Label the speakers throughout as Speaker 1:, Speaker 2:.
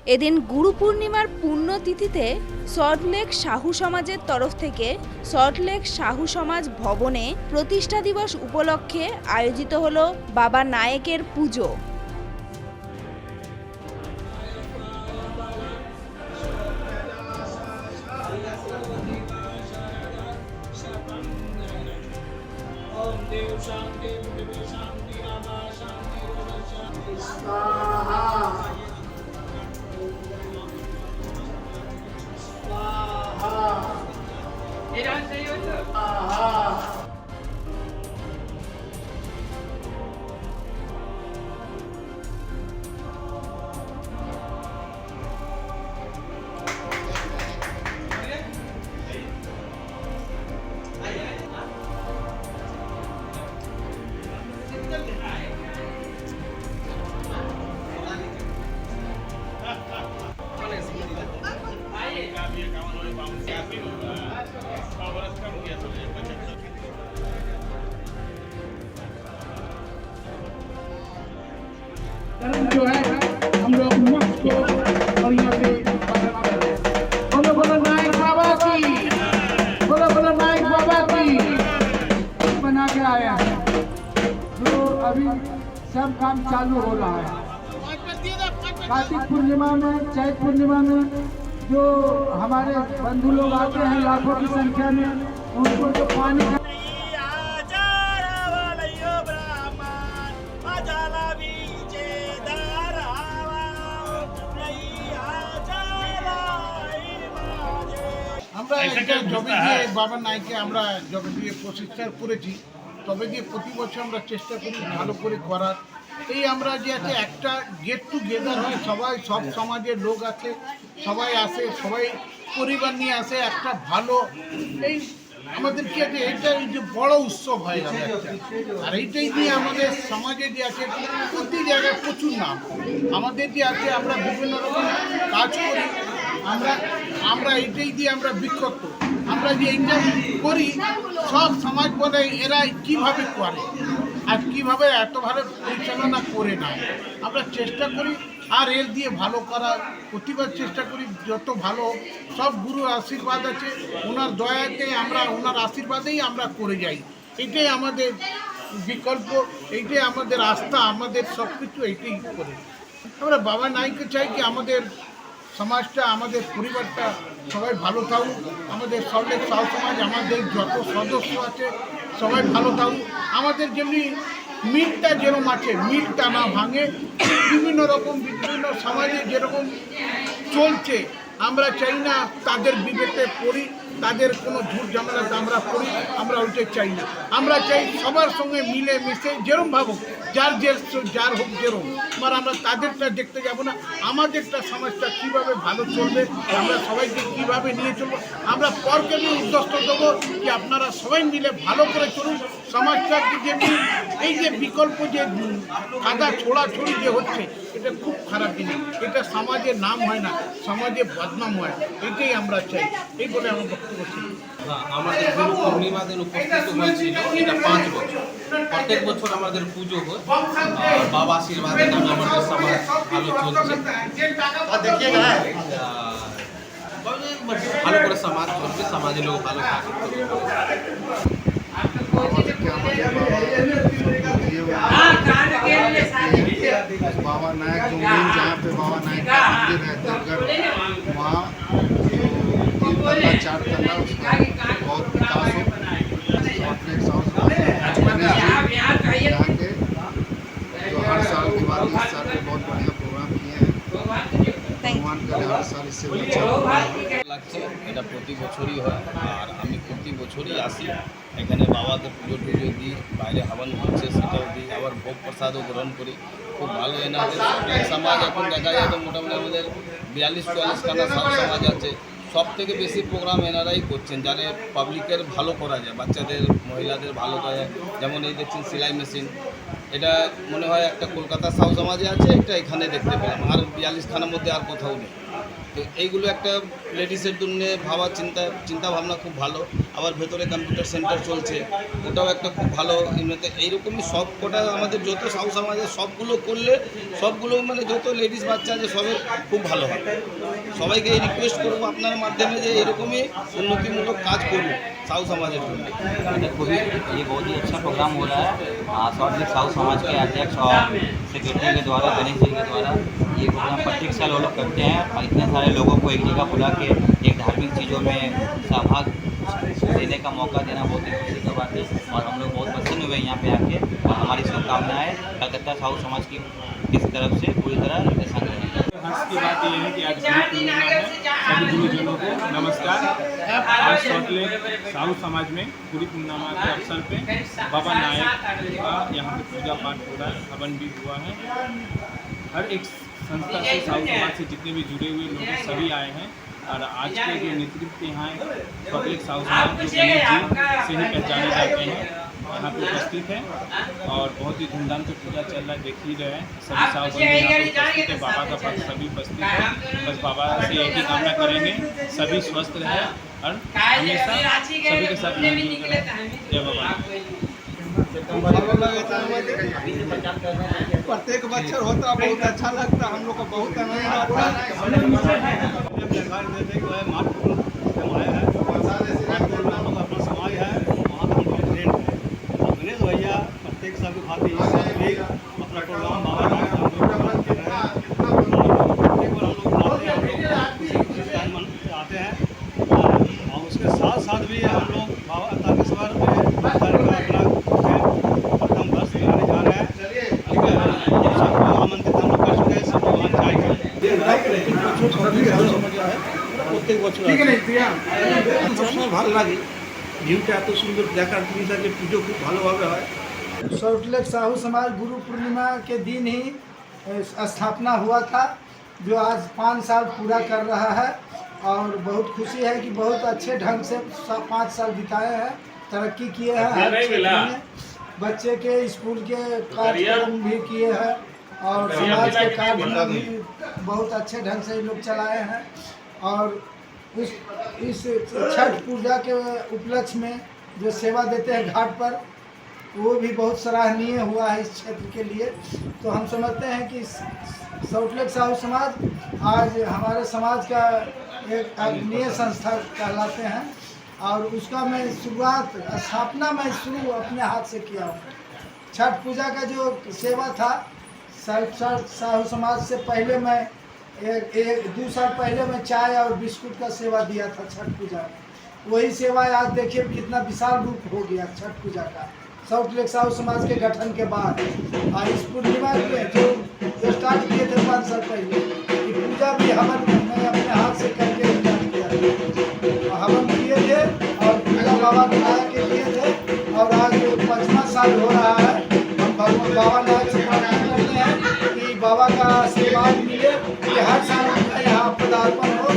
Speaker 1: এদিন গুরু পূর্ণিমার পুণ্যতিথিতে সল্টলেক সাহু সমাজের তরফ থেকে সল্টলেক সাহু সমাজ ভবনে প্রতিষ্ঠা দিবস উপলক্ষে আয়োজিত হলো বাবা নায়েকের পুজো।
Speaker 2: जो है हम लोग मुफ्त को और यहाँ पे बोलो बोलो नायक बाबा की, बोलो बोलो नायक बाबा की बना के आया है। जो अभी सब काम चालू हो रहा है। कार्तिक पूर्णिमा में, चैत पूर्णिमा में जो हमारे बंधु लोग आते हैं लाखों की संख्या में, उनको जो पानी আমরা এটা জবে দিয়ে বাবা নাইকে আমরা জবে দিয়ে প্রচেষ্টা করেছি, তবে দিয়ে প্রতি বছর আমরা চেষ্টা করি ভালো করে করার। এই আমরা যে আছে একটা গেট টুগেদার হয়, সবাই সব সমাজের লোক আছে, সবাই আসে, সবাই পরিবার নিয়ে আসে, একটা ভালো এই আমাদের কি আছে এটা এই যে বড় উৎসব হয়ে যাবে একটা। আর এইটাই নিয়ে আমাদের সমাজে যে আছে প্রতি জায়গায় প্রচুর নাম আমাদের যে আছে, আমরা বিভিন্ন রকম কাজ করি, আমরা এইটাই দিয়ে আমরা বিক্ষত, আমরা যে এইটা করি সব সমাজ বলে এরা কিভাবে করে আর কিভাবে এত ভালো পরিচালনা করে না। আমরা চেষ্টা করি আর এর দিয়ে ভালো করার প্রতিবার চেষ্টা করি, যত ভালো সব গুরুর আশীর্বাদ আছে, ওনার দয়াতে আমরা ওনার আশীর্বাদেই আমরা করে যাই। এটাই আমাদের বিকল্প, এইটাই আমাদের আস্থা, আমাদের সব কিছু এইটাই করে। আমরা বাবা নাইকে চাই কি আমাদের সমাজটা, আমাদের পরিবারটা সবাই ভালো থাকুক, আমাদের সল্টলেক সাহু সমাজ, আমাদের যত সদস্য আছে সবাই ভালো থাকুক, আমাদের যেমনি মিলটা যেরকম আছে মিলটা না ভাঙে, বিভিন্ন রকম বিভিন্ন সমাজে যেরকম চলছে আমরা চাই না তাদের বিবেকে পড়ি, তাদের কোনো ঝুট ঝামেলাতে আমরা পড়ি, আমরা ওইটাই চাই না। আমরা চাই সবার সঙ্গে মিলে মিশে যেরকম ভাবুক, যার হোক যেরকম, আর আমরা তাদেরটা দেখতে যাব না, আমাদেরটা সমাজটা কীভাবে ভালো চলবে, আমরা সবাইকে কীভাবে নিয়ে চলবো, আমরা পরকে নিয়ে উদ্যস্ত দেবো যে আপনারা সবাই মিলে ভালো করে চলুন। সমাজটাকে যেমনি এই যে বিকল্প যে কাদা ছোড়াছড়ি যে হচ্ছে, এটা খুব খারাপ জিনিস, এটা সমাজের নাম হয় না, সমাজে বদনাম হয়, এটাই আমরা চাই। এই বলে আমার বক্তব্য ছিল।
Speaker 3: আমাদের গুরু পূর্ণিমা দিন উপস্থিত হয়েছিল, এটা 5 বছর, প্রত্যেক বছর আমাদের পুজো হয়। বাবা আশীর্বাদে আমাদের সমাজ ভালো চলছে, ভালো করে সমাজ চলছে, সমাজের লোক ভালো থাকে।
Speaker 4: बाबा नायक जो मेन जहाँ पे बाबा नायक का मंदिर है देवगढ़, वहाँ 3 तल्ला 4 तल्ला उसका बहुत विकास हो। सल्टलेक साहु समाज यहाँ के जो हर साल की बात इस साल में बहुत बढ़िया प्रोग्राम किए हैं, भगवान करे हर साल इससे अच्छा
Speaker 3: লাগছে। এটা প্রতি বছরই হয়, আর আমি প্রতি বছরই আসি এখানে বাবাকে পুজো টুজো দিই, বাইরে হাবান হচ্ছে সেটাও দিই, আবার ভোগ প্রসাদও গ্রহণ করি। খুব ভালো এনাদের সমাজ এখন দেখা যায় তো মোটামুটি আমাদের 42-44 খানা সমাজ আছে, সব থেকে বেশি প্রোগ্রাম এনারাই করছেন, যাতে পাবলিকের ভালো করা যায়, বাচ্চাদের মহিলাদের ভালো করা যায়। যেমন এই দেখছেন সেলাই মেশিন, এটা মনে হয় একটা কলকাতা সাহু সমাজে আছে, একটা এখানে দেখতে পেলাম, আর 42 খানার মধ্যে আর কোথাও নেই। তো এইগুলো একটা লেডিসের জন্য চিন্তা ভাবনা খুব ভালো। আবার ভেতরে কম্পিউটার সেন্টার চলছে, ওটাও একটা খুব ভালো। এমনিতে এইরকমই সব কটা আমাদের যত সাউ সমাজে সবগুলো করলে সবগুলো মানে যত লেডিস বাচ্চা আছে সবের খুব ভালো হয়। সবাইকে রিকোয়েস্ট করবো আপনার মাধ্যমে যে এরকমই উন্নতিমূলক কাজ করুন সাউ সমাজের জন্য।
Speaker 5: देखो भी ये बहुत ही अच्छा प्रोग्राम हो रहा है सॉल्ट लेक साउथ समाज के अध्यक्ष और सेक्रेटरी के द्वारा, गणेश जी के द्वारा ये प्रोग्राम प्रत्येक साल वो लोग करते हैं और इतने सारे लोगों को एक जगह बुला के एक धार्मिक चीज़ों में सहभाग देने का मौका देना बहुत ही खुशी का बात है। और हम लोग बहुत प्रसन्न हुए यहाँ पे आके और हमारी शुभकामनाएँ कलकत्ता साउथ समाज की तरफ से पूरी तरह संग रहेंगे।
Speaker 6: हर्ष की बात यह है कि आज गुरु पूर्णिमा है। सभी गुरुजनों को नमस्कार। आज सॉल्ट लेक साहू समाज में गुरु पूर्णिमा के अवसर पे बाबा नायक का यहाँ पे पूजा पाठ हो रहा है, हवन भी हुआ है। हर एक संस्था से साहू समाज से जितने भी जुड़े हुए लोग हैं सभी आए हैं और आज के जो नेतृत्व यहाँ सॉल्ट लेक साहू समाज जो गणेश जी से ही पहचाने जाते हैं यहाँ पे उपस्थित है और बहुत ही धूमधाम से पूजा चल रहा है। देख ही रहे हैं सभी साहू बंधु यहाँ पे उपस्थित है, बाबा का भक्त सभी उपस्थित है। बस बाबा से एक ही कामना करेंगे सभी स्वस्थ रहे और हमेशा सभी के साथ मिलजुल कर रहे। जय बाबा।
Speaker 4: प्रत्येक बच्चर होता बहुत अच्छा लगता, हम लोग को बहुत आनंद आता है।
Speaker 6: अपना समाज है वहाँ का गणेश भैया प्रत्येक साल की भांति अपना प्रोग्राम बाबा नायक हम लोग करते रहे। प्रत्येक बार हम लोग आते हैं और उसके साथ साथ भी हम लोग बाबा तारकेश्वर में प्रथम वर्ष में आने जा रहे हैं। ठीक है, सबको आमंत्रित हम लोग कर चुके हैं, सब लोग वहाँ जाएंगे। প্রত্যেক বছর
Speaker 2: সবসময় ভালো লাগে, ভিউটা এত সুন্দর দেখার জিনিস আছে, পুজো খুব ভালোভাবে হয়।
Speaker 7: सॉल्ट लेक साहू समाज गुरु पूर्णिमा के दिन ही स्थापना हुआ था, जो आज 5 साल पूरा कर रहा है और बहुत खुशी है कि बहुत अच्छे ढंग से 5 साल बिताए हैं, तरक्की किए हैं हर क्षेत्र में। बच्चे के स्कूल के कार्यक्रम भी किए हैं और समाज के कार्यक्रम भी बहुत अच्छे ढंग से ये लोग चलाए हैं। और इस छठ पूजा के उपलक्ष्य में जो सेवा देते हैं घाट पर, वो भी बहुत सराहनीय हुआ है इस क्षेत्र के लिए। तो हम समझते हैं कि सॉल्ट लेक साहू समाज आज हमारे समाज का एक अग्रणीय संस्था कहलाते हैं और उसका मैं शुरुआत स्थापना मैं शुरू अपने हाथ से किया हूँ। छठ पूजा का जो सेवा था साहू समाज से पहले मैं एक 2 साल पहले मैं चाय और बिस्कुट का सेवा दिया था छठ पूजा में। वही सेवा आज देखिए कितना विशाल रूप हो गया छठ पूजा का सॉल्ट लेक साहू समाज के गठन के बाद। और इस पूर्णिमा में जो स्टार्ट किए थे 5 साल पहले, ये पूजा भी हवन मैं अपने हाथ से करके स्टार्ट किया था। हवन किए थे और पूजा बाबा नायक के किए थे और आज 5वां साल हो रहा है। हम भगवान बाबा नायक से प्रार्थना करते हैं कि बाबा का आशीर्वाद मिले, कि हर साल उनका यहाँ पदार्पण हो,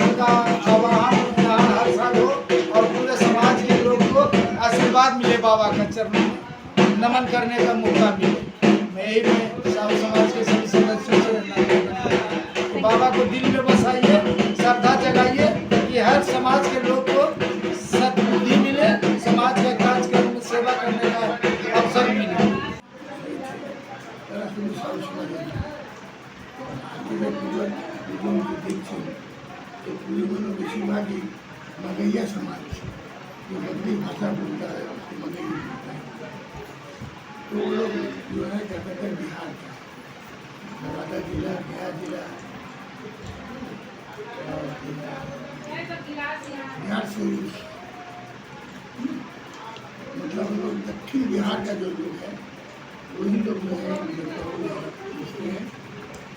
Speaker 7: उनका आवाहन यहाँ हर साल हो और पूरे समाज के लोग को आशीर्वाद मिले, बाबा का चरणों में नमन करने का मौका मिले। मैं यही में साहू समाज के सभी सदस्यों से तो बाबा को दिल में बसाइए, श्रद्धा जगाइए कि हर समाज के लोग को सद्बुद्धि मिले, समाज का कार्यक्रम में सेवा करने का अवसर मिले।
Speaker 2: বেশিরভাগই মাগইয়া সমাজ, जो मगही भाषा बोलता है उसको मगही बोलता है। तो वो लोग जो है ज़्यादातर बिहार का, नवादा जिला, गया जिला और बिहार से मतलब हम लोग दक्षिण बिहार का जो लोग है वही लोग जो है इसमें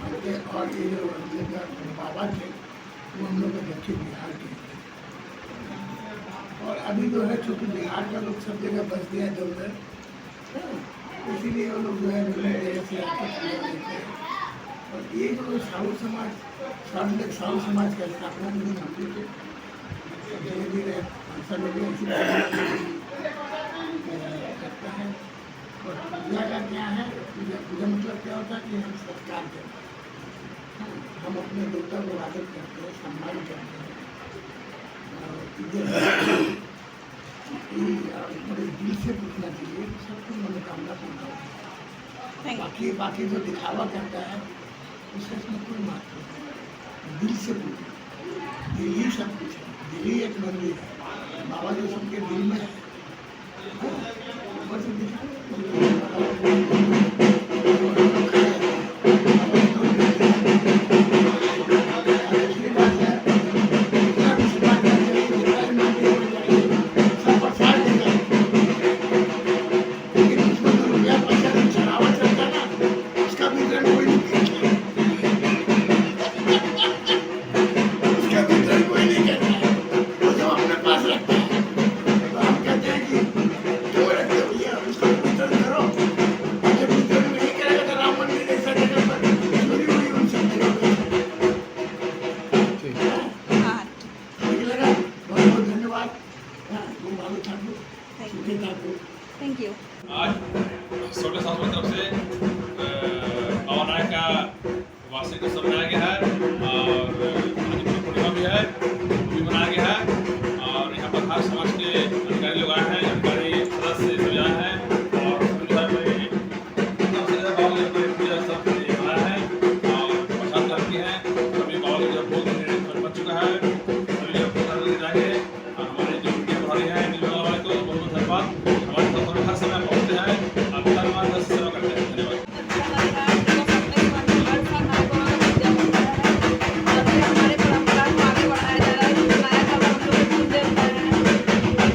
Speaker 2: आते हैं। और ये जो बाबा थे वो हम लोग दक्षिण बिहार के। और अभी जो है चूँकि बिहार का लोग सब जगह बस गया इधर, इसीलिए वो लोग जो है विभिन्न जगह से आके पूजा देते हैं। और ये जो साहू समाज सॉल्ट लेक साहू समाज का स्थापना जो हम लोग धीरे धीरे सब लोग करते हैं। और पूजा का क्या है, पूजा मतलब क्या होता है कि हम संस्कार करते हैं।
Speaker 8: हम अपने देवता को आदर करते हैं, सम्मान करते हैं। बड़े दिल से पूछना चाहिए, सबकी मनोकामना पूर्ण हो। बाकी जो दिखावा करता है उससे इसमें कोई महत्व नहीं। दिल से पूछना, दिल ही सब कुछ है, दिल ही एक मंदिर है। बाबा जो सबके दिल में है, ऊपर से
Speaker 1: थैंक यू।
Speaker 6: आज सोलह साल की तरफ से बाबा नायक का वार्षिक उत्सव मनाया गया है और आज पूर्णिमा भी है, वो भी मनाया गया है। और यहाँ पर हर समाज के अधिकारी लोग आए हैं, अधिकारी सदस्य सब आए हैं और पूजा सब आए हैं और प्रसाद करती हैं। सभी बाबा के जब भोग बन चुका है, सभी लोग जाएंगे और हमारे जो उनके प्रभारी हैं बाबा को बहुत बहुत धन्यवाद। हमारे साथ हर समय पहुँचते हैं, आप धन्यवाद सेवा करते हैं। धन्यवाद।
Speaker 9: हमारे परंपरा को आगे बढ़ाया जा रहा है, नायक का हम लोग को देवता है।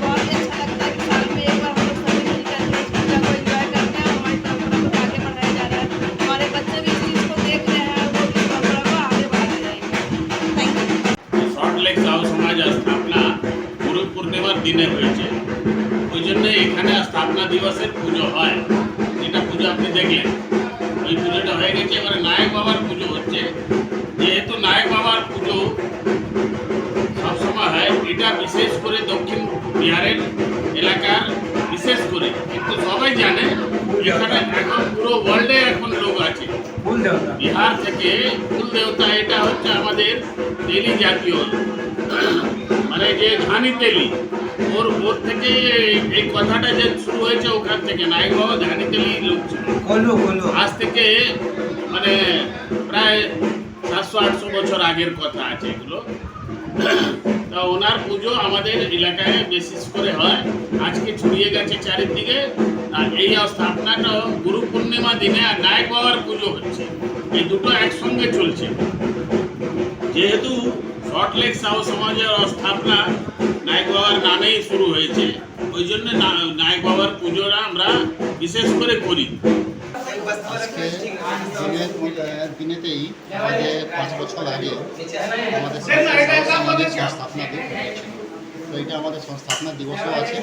Speaker 9: बहुत ही अच्छा लगता है कि साल में एक बार हम लोग सभी मिलकर के इस पूजा को एंजॉय करते हैं। हमारी परंपरा को आगे बढ़ाया जा रहा है, हमारे बच्चे भी इस चीज़ को देख रहे हैं, वो भी परंपरा को आगे बढ़ाते जाएंगे। Thank you.
Speaker 10: শর্টলেক সাহু সমাজ স্থাপনা গুরু পূর্ণিমার দিনে হয়েছে, ওই জন্য এখানে স্থাপনা দিবসের পুজো হয়। যেটা পুজো আপনি দেখলেন, ওই পুজোটা হয়ে গেছে। এবারে নায়ক বাবার পুজো হচ্ছে। যেহেতু নায়ক বাবার পুজো সবসময় হয়, এটা বিশেষ করে দক্ষিণ বিহারের এলাকার বিশেষ করে, কিন্তু সবাই জানে এখানে এখন পুরো ওয়ার্ল্ডে এখন লোক আছে বিহার থেকে। কুল দেবতা এটা হচ্ছে আমাদের তেলি জাতীয়, মানে যে ধানি তেলি, ওর থেকে এই কথাটা যে শুরু হয়েছে ওখান থেকে। নায়ক বাবা ধানি তেলি লোক ছিল। আজ থেকে মানে প্রায় 700-800 বছর আগের কথা আছে এগুলো। তা ওনার পুজো আমাদের এলাকায় বিশেষ করে হয়, আজকে ছড়িয়ে গেছে চারিদিকে। আর এই স্থাপনাটা গুরু পূর্ণিমা দিনে আর নায়ক বাবার পুজো হচ্ছে, এই দুটো একসঙ্গে চলছে। যেহেতু শর্টলেক সাহু সমাজের স্থাপনা নায়ক বাবার নামেই শুরু হয়েছে, ওই জন্য নায়ক বাবার পুজোটা আমরা বিশেষ করে করি।
Speaker 4: আজকে দিনেতেই আমাদের 5 বছর আগে আমাদের সমাজের সংস্থাপনা দিবস হয়েছিল। তো এটা আমাদের সংস্থাপনা দিবসও আছে।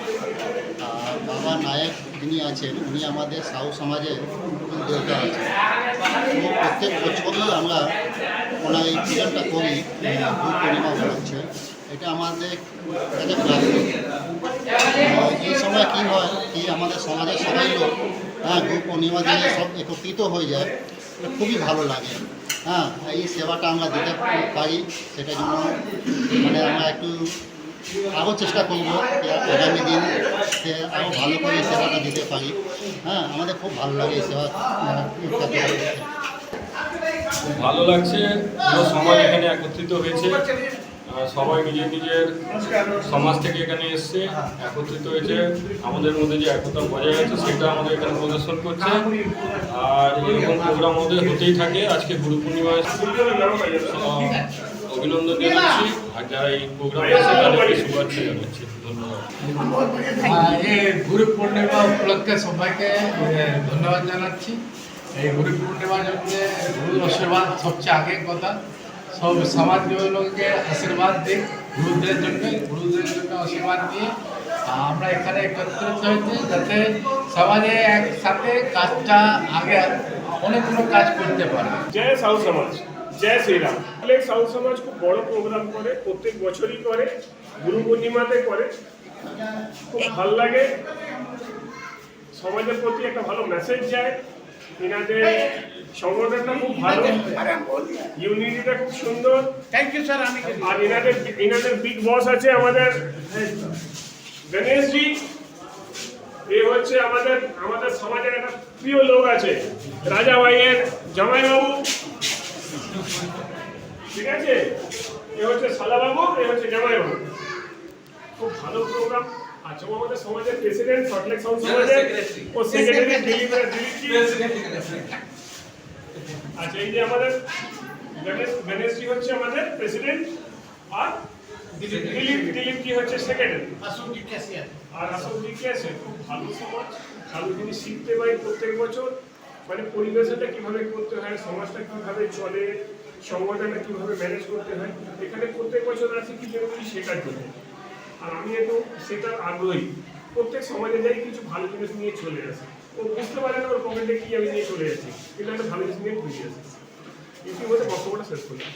Speaker 4: আর বাবা নায়ক যিনি আছেন উনি আমাদের সাহু সমাজের দেবতা আছেন। তো প্রত্যেক বছরই আমরা ওনার এই পূজাটা করি, গুরু পূর্ণিমা উপলক্ষে। এটা আমাদের একটা প্রাপ্তি। এই সময় কী হয় কি আমাদের সমাজের সবাই লোক গুরু পূর্ণিমা দিনে সব একত্রিত হয়ে যায়, এটা খুবই ভালো লাগে। এই সেবাটা আমরা দিতে পারি, সেটার জন্য মানে আমরা একটু আরও চেষ্টা করবো আগামী দিন আরও ভালো করে সেবাটা দিতে পারি। আমাদের খুব ভালো লাগে এই সেবা।
Speaker 11: খুব ভালো লাগছে, পুরো সমাজ এখানে একত্রিত হয়েছে। সবাই নিজের নিজের সমাজ থেকে এখানে এসছে, একত্রিত হয়েছে। আমাদের মধ্যে যে একতা বজায় আছে সেটা আমাদের এখানে প্রদর্শন করছে। আর এরকম প্রোগ্রাম আমাদের হতেই থাকে। আজকে গুরু পূর্ণিমায় অভিনন্দন জানাচ্ছি, আর যারা এই প্রোগ্রাম আছে তাদেরকে শুভেচ্ছা জানাচ্ছি। ধন্যবাদ।
Speaker 12: এই গুরু পূর্ণিমা উপলক্ষে সবাইকে ধন্যবাদ জানাচ্ছি। এই গুরু পূর্ণিমার জন্য গুরু আশীর্বাদ সবচেয়ে আগের কথা। সব সমাজগুলোকে আশীর্বাদ দিই গুরুদের জন্য আশীর্বাদ দিয়ে আমরা এখানে একত্রিত হয়েছি, যাতে সমাজে একসাথে কাজটা আগে অনেকগুলো কাজ করতে পারে।
Speaker 13: জয় সাহু সমাজ, জয় শ্রীরাম। অনেক সাহু সমাজ খুব বড় প্রোগ্রাম করে, প্রত্যেক বছরই করে, গুরু পূর্ণিমাতে করে। খুব ভালো লাগে, সমাজের প্রতি একটা ভালো মেসেজ যায়। ইনাদের সংগঠনটা খুব ভালো, ইউনিটিটা খুব সুন্দর।
Speaker 2: Thank you sir. আমি
Speaker 13: আর ইনাদের বিগ বস আছে আমাদের গণেশজি। এ হচ্ছে আমাদের সমাজের একটা প্রিয় লোক আছে, রাজা ভাইয়ের জামাইবাবু, ঠিক আছে। এ হচ্ছে শালাবাবু, এ হচ্ছে জামাইবাবু। খুব ভালো প্রোগ্রাম। আচ্ছা, ও আমাদের সমাজের প্রেসিডেন্ট, সল্টলেক সাউথ সমাজের, ও সেক্রেটারি দিলীপজি। আচ্ছা, এই যে আমাদের গণেশজি হচ্ছে আমাদের প্রেসিডেন্ট, আর দিলীপজি হচ্ছে সেক্রেটারি, আর আসলজি কি আছে। খুব ভালো সমাজ, ভালো জিনিস শিখতে পাই প্রত্যেক বছর। মানে পরিবেশটা কিভাবে করতে হয়, সমাজটা কিভাবে চলে, সংগঠনটা কিভাবে ম্যানেজ করতে হয়, এখানে প্রত্যেক বছর আসি কিছু শেখার জন্য। আর আমি একটু সেটার আগ্রহী, প্রত্যেক সমাজে যাই কিছু ভালো জিনিস নিয়ে চলে আসি। ও বুঝতে পারে না ওর পকেটে কি আমি নিয়ে চলে আসি, কিন্তু একটা ভালো জিনিস নিয়ে ঘুরিয়ে আসি। ইতিমধ্যে বক্তব্যটা শেষ করলাম।